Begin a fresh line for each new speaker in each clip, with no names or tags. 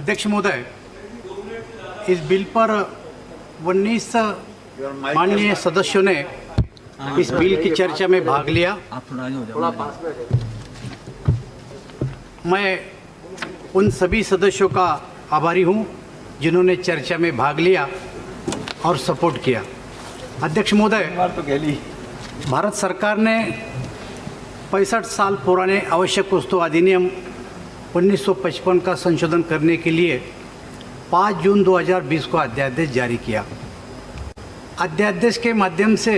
अध्यक्ष महोदय, इस बिल पर 19 माननीय सदस्यों ने इस बिल की चर्चा में भाग लिया। मैं उन सभी सदस्यों का आभारी हूं जिन्होंने चर्चा में भाग लिया और सपोर्ट किया। अध्यक्ष महोदय, भारत सरकार ने 65 साल पुराने आवश्यक वस्तु अधिनियम 1955 का संशोधन करने के लिए 5 जून 2020 को अध्यादेश जारी किया। अध्यादेश के माध्यम से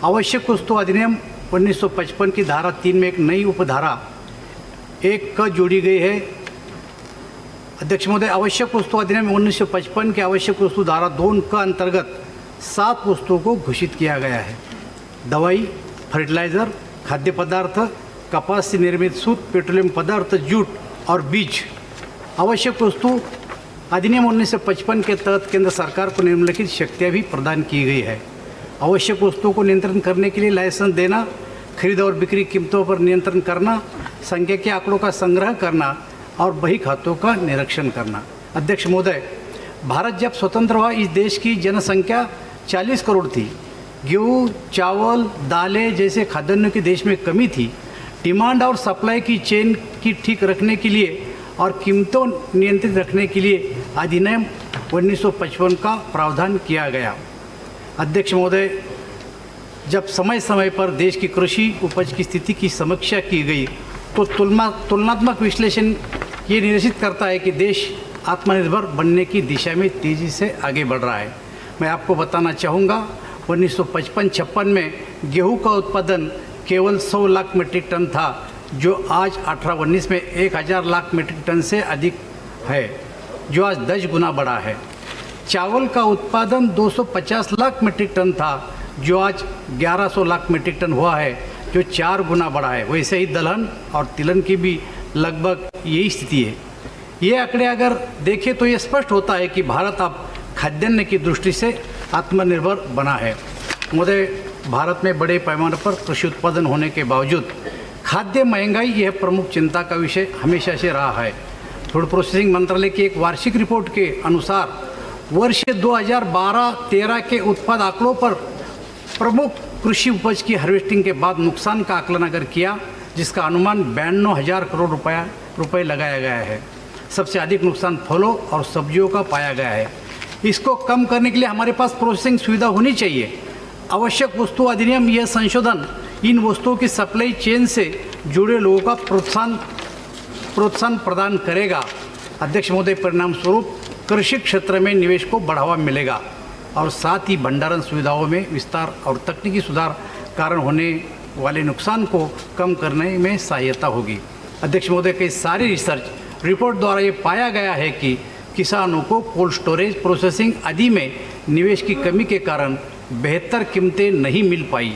आवश्यक वस्तु अधिनियम 1955 की धारा 3 में एक नई उपधारा 1 क जोड़ी गई है। अध्यक्ष महोदय, आवश्यक वस्तु अधिनियम 1955 के आवश्यक वस्तु धारा 2 का अंतर्गत 7 वस्तुओं को घोषित किया गया है। दवाई, फर्टिलाइज़र, खाद्य पदार्थ, कपास से निर्मित सूत, पेट्रोलियम पदार्थ, जूट और बीज। आवश्यक वस्तु अधिनियम 1955 के तहत केंद्र सरकार को निम्नलिखित शक्तियाँ भी प्रदान की गई है। आवश्यक वस्तुओं को नियंत्रण करने के लिए लाइसेंस देना, खरीद और बिक्री कीमतों पर नियंत्रण करना, संख्या के आंकड़ों का संग्रह करना और बही खातों का निरीक्षण करना। अध्यक्ष महोदय, भारत जब स्वतंत्र हुआ इस देश की जनसंख्या 40 करोड़ थी। गेहूँ, चावल, दालें जैसे खाद्यान्नों की देश में कमी थी। डिमांड और सप्लाई की चेन की ठीक रखने के लिए और कीमतों नियंत्रित रखने के लिए अधिनियम 1955 का प्रावधान किया गया। अध्यक्ष महोदय, जब समय समय पर देश की कृषि उपज की स्थिति की समीक्षा की गई तो तुलनात्मक विश्लेषण ये निर्देशित करता है कि देश आत्मनिर्भर बनने की दिशा में तेज़ी से आगे बढ़ रहा है। मैं आपको बताना चाहूँगा, 1955-56 में गेहूं का उत्पादन केवल 100 लाख मीट्रिक टन था, जो आज 18-19 में 1000 लाख मीट्रिक टन से अधिक है, जो आज 10 गुना बढ़ा है। चावल का उत्पादन 250 लाख मीट्रिक टन था, जो आज 1100 लाख मीट्रिक टन हुआ है, जो 4 गुना बढ़ा है। वैसे ही दलहन और तिलहन की भी लगभग यही स्थिति है। ये आंकड़े अगर देखें तो ये स्पष्ट होता है कि भारत अब खाद्यान्न की दृष्टि से आत्मनिर्भर बना है। महोदय, भारत में बड़े पैमाने पर कृषि उत्पादन होने के बावजूद खाद्य महंगाई यह प्रमुख चिंता का विषय हमेशा से रहा है। फूड प्रोसेसिंग मंत्रालय की एक वार्षिक रिपोर्ट के अनुसार वर्ष 2012-13 के उत्पाद आंकड़ों पर प्रमुख कृषि उपज की हार्वेस्टिंग के बाद नुकसान का आकलन अगर किया, जिसका अनुमान 92,000 करोड़ रुपए लगाया गया है। सबसे अधिक नुकसान फलों और सब्जियों का पाया गया है। इसको कम करने के लिए हमारे पास प्रोसेसिंग सुविधा होनी चाहिए। आवश्यक वस्तु अधिनियम यह संशोधन इन वस्तुओं की सप्लाई चेन से जुड़े लोगों का प्रोत्साहन प्रदान करेगा। अध्यक्ष महोदय, परिणाम स्वरूप कृषि क्षेत्र में निवेश को बढ़ावा मिलेगा और साथ ही भंडारण सुविधाओं में विस्तार और तकनीकी सुधार कारण होने वाले नुकसान को कम करने में सहायता होगी। अध्यक्ष महोदय, कई सारी रिसर्च रिपोर्ट द्वारा ये पाया गया है कि किसानों को कोल्ड स्टोरेज, प्रोसेसिंग आदि में निवेश की कमी के कारण बेहतर कीमतें नहीं मिल पाई।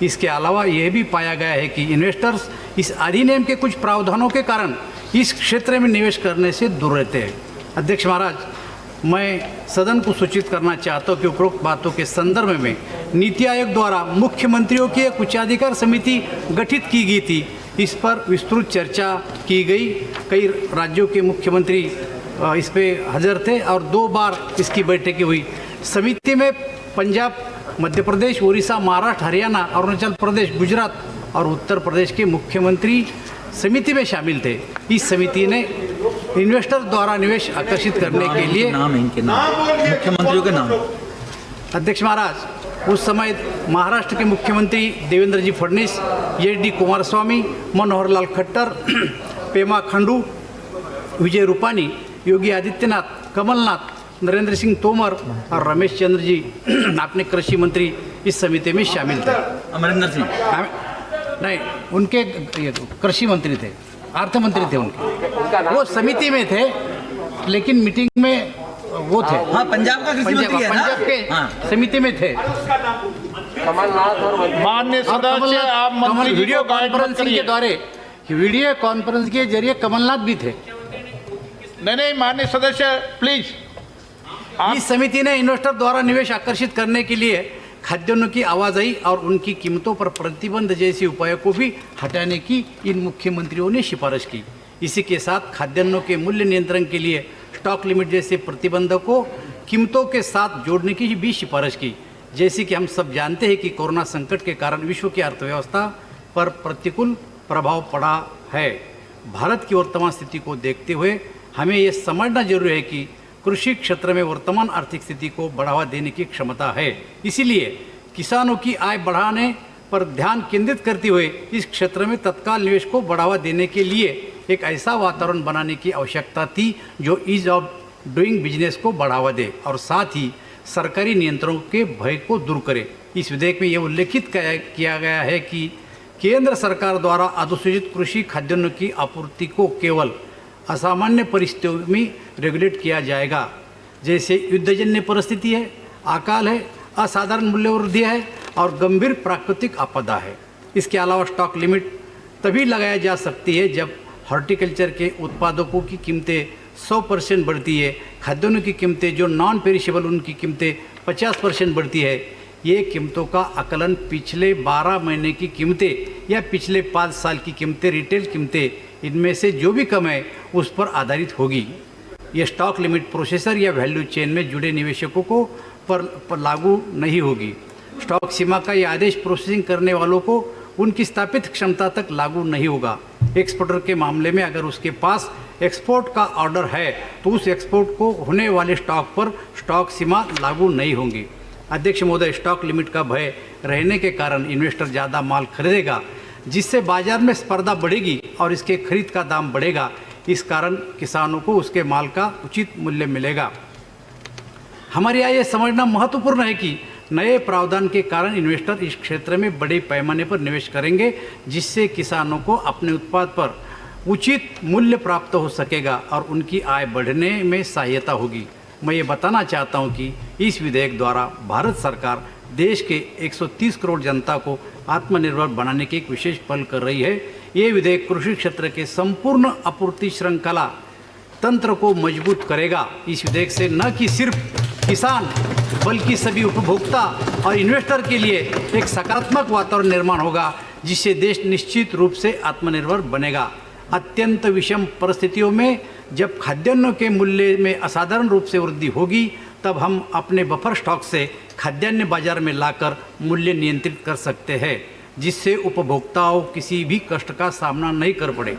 इसके अलावा यह भी पाया गया है कि इन्वेस्टर्स इस अधिनियम के कुछ प्रावधानों के कारण इस क्षेत्र में निवेश करने से दूर रहते हैं। अध्यक्ष महाराज, मैं सदन को सूचित करना चाहता हूँ कि उपरोक्त बातों के संदर्भ में नीति आयोग द्वारा मुख्यमंत्रियों की एक उच्चाधिकार समिति गठित की गई थी। इस पर विस्तृत चर्चा की गई। कई राज्यों के मुख्यमंत्री इस पे हाजिर थे और 2 बार इसकी बैठकें हुई। समिति में पंजाब, मध्य प्रदेश, उड़ीसा, महाराष्ट्र, हरियाणा, अरुणाचल प्रदेश, गुजरात और उत्तर प्रदेश के मुख्यमंत्री समिति में शामिल थे। इस समिति ने इन्वेस्टर द्वारा निवेश आकर्षित करने के लिए
मुख्यमंत्रियों के नाम।
अध्यक्ष महाराज, उस समय महाराष्ट्र के मुख्यमंत्री देवेंद्र जी फडणवीस, एच.डी. कुमारस्वामी, मनोहर लाल खट्टर, पेमा खांडू, विजय रूपानी, योगी आदित्यनाथ, कमलनाथ, नरेंद्र सिंह तोमर और रमेश चंद्र जी अपने कृषि मंत्री इस समिति में शामिल थे।
अमरिंदर सिंह
नहीं, उनके कृषि मंत्री थे, अर्थ मंत्री थे उनके। वो समिति में थे लेकिन मीटिंग में वो थे।
हाँ, पंजाब का कृषि मंत्री है ना?
पंजाब के समिति में थे।
माननीय सदस्य, आप मंत्री
वीडियो कॉन्फ्रेंसिंग के द्वारा, वीडियो कॉन्फ्रेंस के जरिए कमलनाथ भी थे।
नहीं, माननीय सदस्य प्लीज।
इस समिति ने इन्वेस्टर द्वारा निवेश आकर्षित करने के लिए खाद्यान्नों की आवाजाही और उनकी कीमतों पर प्रतिबंध जैसे उपायों को भी हटाने की इन मुख्यमंत्रियों ने सिफारिश की। इसी के साथ खाद्यान्नों के मूल्य नियंत्रण के लिए स्टॉक लिमिट जैसे प्रतिबंधों को कीमतों के साथ जोड़ने की भी सिफारिश की। जैसे कि हम सब जानते हैं कि कोरोना संकट के कारण विश्व की अर्थव्यवस्था पर प्रतिकूल प्रभाव पड़ा है। भारत की वर्तमान स्थिति को देखते हुए हमें ये समझना जरूरी है कि कृषि क्षेत्र में वर्तमान आर्थिक स्थिति को बढ़ावा देने की क्षमता है। इसीलिए किसानों की आय बढ़ाने पर ध्यान केंद्रित करते हुए इस क्षेत्र में तत्काल निवेश को बढ़ावा देने के लिए एक ऐसा वातावरण बनाने की आवश्यकता थी जो ईज ऑफ डूइंग बिजनेस को बढ़ावा दे और साथ ही सरकारी नियंत्रणों के भय को दूर करे। इस विधेयक में यह उल्लेखित किया गया है कि केंद्र सरकार द्वारा अधिसूचित कृषि खाद्यान्नों की आपूर्ति को केवल असामान्य परिस्थितियों में रेगुलेट किया जाएगा, जैसे युद्धजन्य परिस्थिति है, अकाल है, असाधारण मूल्यवृद्धि है और गंभीर प्राकृतिक आपदा है। इसके अलावा स्टॉक लिमिट तभी लगाया जा सकती है जब हॉर्टिकल्चर के उत्पादकों की कीमतें 100% बढ़ती है, खाद्यान्नों की कीमतें जो नॉन पेरिशेबल उनकी कीमतें 50% बढ़ती है। ये कीमतों का आकलन पिछले 12 महीने की कीमतें या पिछले 5 साल की कीमतें, रिटेल कीमतें, इनमें से जो भी कम है उस पर आधारित होगी। ये स्टॉक लिमिट प्रोसेसर या वैल्यू चेन में जुड़े निवेशकों को पर लागू नहीं होगी। स्टॉक सीमा का यह आदेश प्रोसेसिंग करने वालों को उनकी स्थापित क्षमता तक लागू नहीं होगा। एक्सपोर्टर के मामले में अगर उसके पास एक्सपोर्ट का ऑर्डर है तो उस एक्सपोर्ट को होने वाले स्टॉक पर स्टॉक सीमा लागू नहीं होंगी। अध्यक्ष महोदय, स्टॉक लिमिट का भय रहने के कारण इन्वेस्टर ज़्यादा माल खरीदेगा, जिससे बाजार में स्पर्धा बढ़ेगी और इसके खरीद का दाम बढ़ेगा। इस कारण किसानों को उसके माल का उचित मूल्य मिलेगा। हमारे यहाँ यह समझना महत्वपूर्ण है कि नए प्रावधान के कारण इन्वेस्टर इस क्षेत्र में बड़े पैमाने पर निवेश करेंगे, जिससे किसानों को अपने उत्पाद पर उचित मूल्य प्राप्त हो सकेगा और उनकी आय बढ़ने में सहायता होगी। मैं ये बताना चाहता हूँ कि इस विधेयक द्वारा भारत सरकार देश के 130 करोड़ जनता को आत्मनिर्भर बनाने की एक विशेष पहल कर रही है। ये विधेयक कृषि क्षेत्र के संपूर्ण आपूर्ति श्रृंखला तंत्र को मजबूत करेगा। इस विधेयक से न कि सिर्फ किसान बल्कि सभी उपभोक्ता और इन्वेस्टर के लिए एक सकारात्मक वातावरण निर्माण होगा, जिससे देश निश्चित रूप से आत्मनिर्भर बनेगा। अत्यंत विषम परिस्थितियों में जब खाद्यान्नों के मूल्य में असाधारण रूप से वृद्धि होगी, तब हम अपने बफर स्टॉक से खाद्यान्न बाजार में लाकर मूल्य नियंत्रित कर सकते हैं, जिससे उपभोक्ताओं किसी भी कष्ट का सामना नहीं कर पड़े।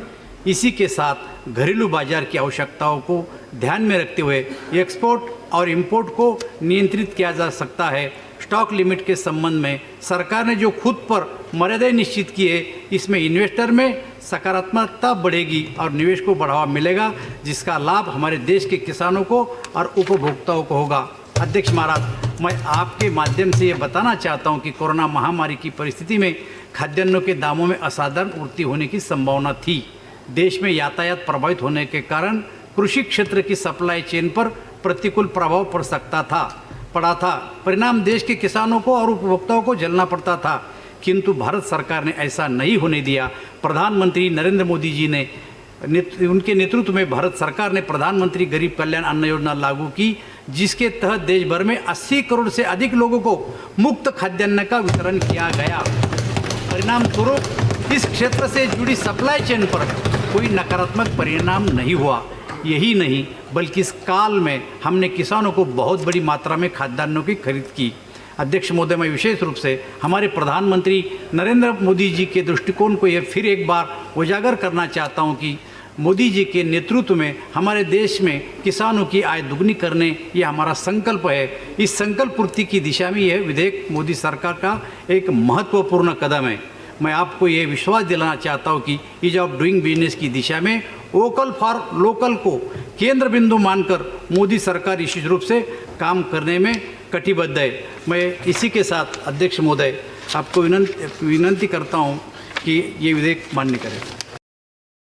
इसी के साथ घरेलू बाजार की आवश्यकताओं को ध्यान में रखते हुए एक्सपोर्ट और इंपोर्ट को नियंत्रित किया जा सकता है। स्टॉक लिमिट के संबंध में सरकार ने जो खुद पर मर्यादाएं निश्चित की है, इसमें इन्वेस्टर में सकारात्मकता बढ़ेगी और निवेश को बढ़ावा मिलेगा, जिसका लाभ हमारे देश के किसानों को और उपभोक्ताओं को होगा। अध्यक्ष महाराज, मैं आपके माध्यम से ये बताना चाहता हूँ कि कोरोना महामारी की परिस्थिति में खाद्यान्नों के दामों में असाधारण वृद्धि होने की संभावना थी। देश में यातायात प्रभावित होने के कारण कृषि क्षेत्र की सप्लाई चेन पर प्रतिकूल प्रभाव पड़ा था। परिणाम देश के किसानों को और उपभोक्ताओं को झेलना पड़ता था, किंतु भारत सरकार ने ऐसा नहीं होने दिया। प्रधानमंत्री नरेंद्र मोदी जी ने उनके नेतृत्व में भारत सरकार ने प्रधानमंत्री गरीब कल्याण अन्न योजना लागू की, जिसके तहत देश भर में 80 करोड़ से अधिक लोगों को मुफ्त खाद्यान्न का वितरण किया गया। परिणाम स्वरूप इस क्षेत्र से जुड़ी सप्लाई चेन पर कोई नकारात्मक परिणाम नहीं हुआ। यही नहीं बल्कि इस काल में हमने किसानों को बहुत बड़ी मात्रा में खाद्यान्नों की खरीद की। अध्यक्ष महोदय, मैं विशेष रूप से हमारे प्रधानमंत्री नरेंद्र मोदी जी के दृष्टिकोण को यह फिर एक बार उजागर करना चाहता हूं कि मोदी जी के नेतृत्व में हमारे देश में किसानों की आय दुगनी करने ये हमारा संकल्प है। इस संकल्प पूर्ति की दिशा में यह विधेयक मोदी सरकार का एक महत्वपूर्ण कदम है। मैं आपको ये विश्वास दिलाना चाहता हूँ कि ईज ऑफ डूइंग बिजनेस की दिशा में वोकल फॉर लोकल को केंद्र बिंदु मानकर मोदी सरकार निश्चित रूप से काम करने में कटिबद्ध है। मैं इसी के साथ अध्यक्ष महोदय आपको विनंती करता हूँ कि ये विधेयक मान्य करें।